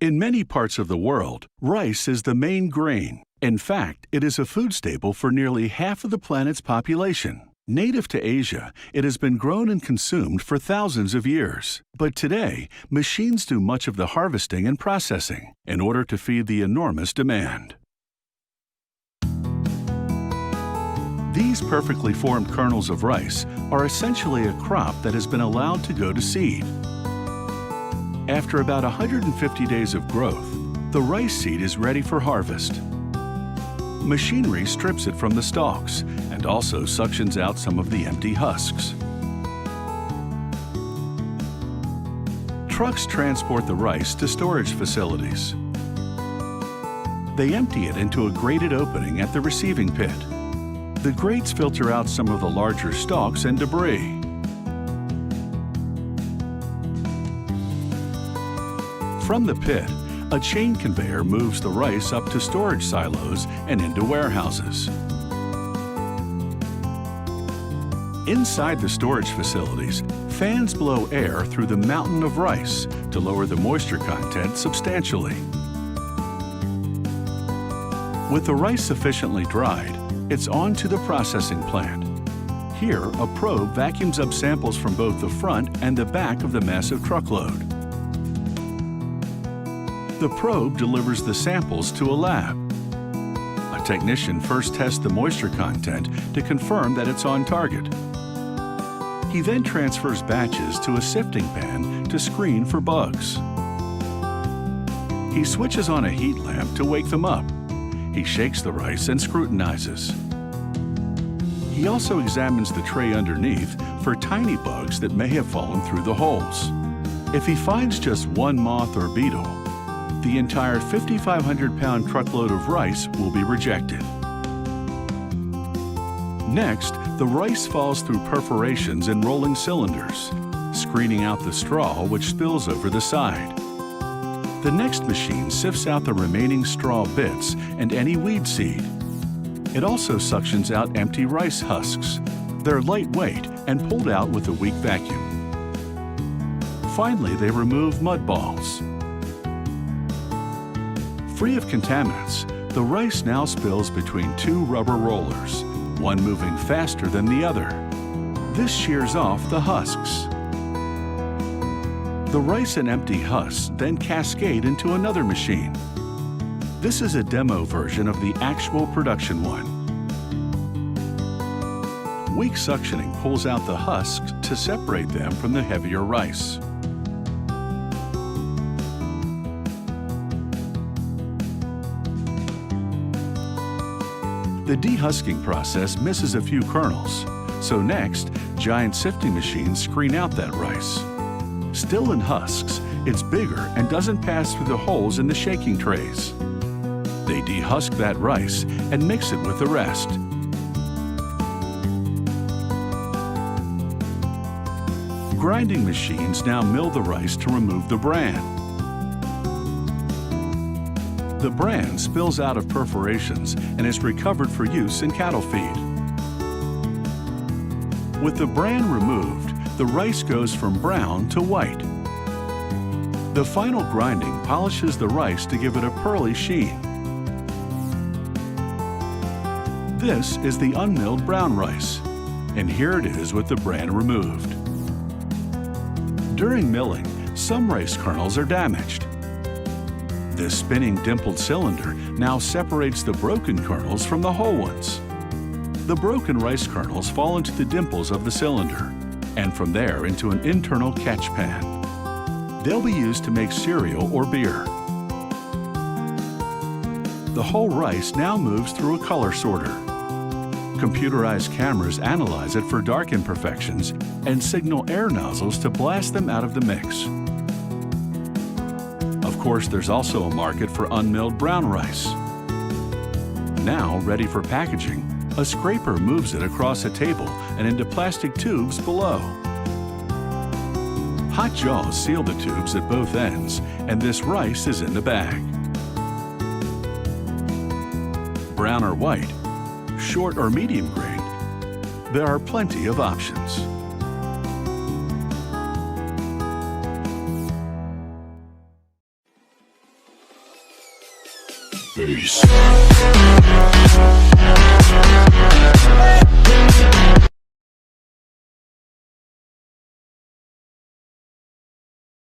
In many parts of the world, rice is the main grain. In fact, it is a food staple for nearly half of the planet's population. Native to Asia, it has been grown and consumed for thousands of years. But today, machines do much of the harvesting and processing in order to feed the enormous demand. These perfectly formed kernels of rice are essentially a crop that has been allowed to go to seed. After about 150 days of growth, the rice seed is ready for harvest. Machinery strips it from the stalks and also suctions out some of the empty husks. Trucks transport the rice to storage facilities. They empty it into a grated opening at the receiving pit. The grates filter out some of the larger stalks and debris. From the pit, a chain conveyor moves the rice up to storage silos and into warehouses. Inside the storage facilities, fans blow air through the mountain of rice to lower the moisture content substantially. With the rice sufficiently dried, it's on to the processing plant. Here, a probe vacuums up samples from both the front and the back of the massive truckload. The probe delivers the samples to a lab. A technician first tests the moisture content to confirm that it's on target. He then transfers batches to a sifting pan to screen for bugs. He switches on a heat lamp to wake them up. He shakes the rice and scrutinizes. He also examines the tray underneath for tiny bugs that may have fallen through the holes. If he finds just one moth or beetle, the entire 5,500-pound truckload of rice will be rejected. Next, the rice falls through perforations in rolling cylinders, screening out the straw which spills over the side. The next machine sifts out the remaining straw bits and any weed seed. It also suctions out empty rice husks. They're lightweight and pulled out with a weak vacuum. Finally, they remove mud balls. Free of contaminants, the rice now spills between two rubber rollers, one moving faster than the other. This shears off the husks. The rice and empty husks then cascade into another machine. This is a demo version of the actual production one. Weak suctioning pulls out the husks to separate them from the heavier rice. The dehusking process misses a few kernels, so next, giant sifting machines screen out that rice. Still in husks, it's bigger and doesn't pass through the holes in the shaking trays. They dehusk that rice and mix it with the rest. Grinding machines now mill the rice to remove the bran. The bran spills out of perforations and is recovered for use in cattle feed. With the bran removed, the rice goes from brown to white. The final grinding polishes the rice to give it a pearly sheen. This is the unmilled brown rice, and here it is with the bran removed. During milling, some rice kernels are damaged. This spinning dimpled cylinder now separates the broken kernels from the whole ones. The broken rice kernels fall into the dimples of the cylinder, and from there into an internal catch pan. They'll be used to make cereal or beer. The whole rice now moves through a color sorter. Computerized cameras analyze it for dark imperfections and signal air nozzles to blast them out of the mix. Of course, there's also a market for unmilled brown rice. Now, ready for packaging, a scraper moves it across a table and into plastic tubes below. Hot jaws seal the tubes at both ends, and this rice is in the bag. Brown or white, short or medium grain, there are plenty of options. Peace.